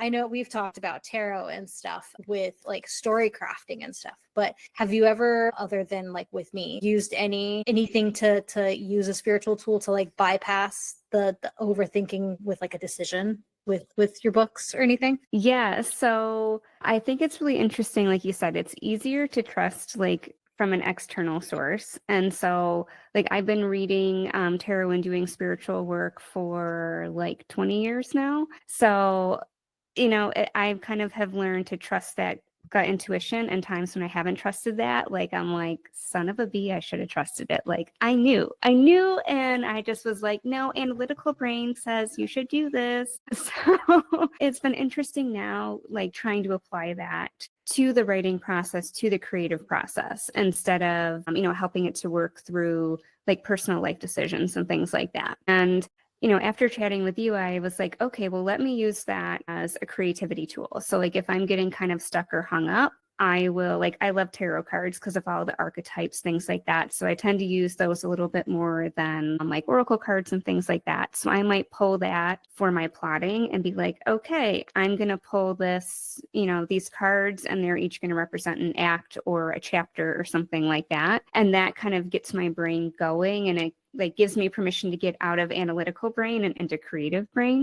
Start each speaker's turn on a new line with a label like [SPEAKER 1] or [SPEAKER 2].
[SPEAKER 1] I know we've talked about tarot and stuff with like story crafting and stuff, but have you ever, other than like with me, used anything to use a spiritual tool to like bypass the overthinking with like a decision with your books or anything?
[SPEAKER 2] Yeah, so I think it's really interesting. Like you said, it's easier to trust like from an external source. And so like I've been reading tarot and doing spiritual work for like 20 years now. So, I kind of have learned to trust that gut intuition, and times when I haven't trusted that, like I'm like, son of a bee, I should have trusted it. Like I knew, and I just was like, no, analytical brain says you should do this. So it's been interesting now, like trying to apply that to the writing process, to the creative process, instead of, helping it to work through like personal life decisions and things like that. And after chatting with you, I was like, okay, well, let me use that as a creativity tool. So like if I'm getting kind of stuck or hung up, I love tarot cards because of all the archetypes, things like that. So I tend to use those a little bit more than like oracle cards and things like that. So I might pull that for my plotting and be like, okay, I'm going to pull this, these cards, and they're each going to represent an act or a chapter or something like that. And that kind of gets my brain going, and it like gives me permission to get out of analytical brain and into creative brain.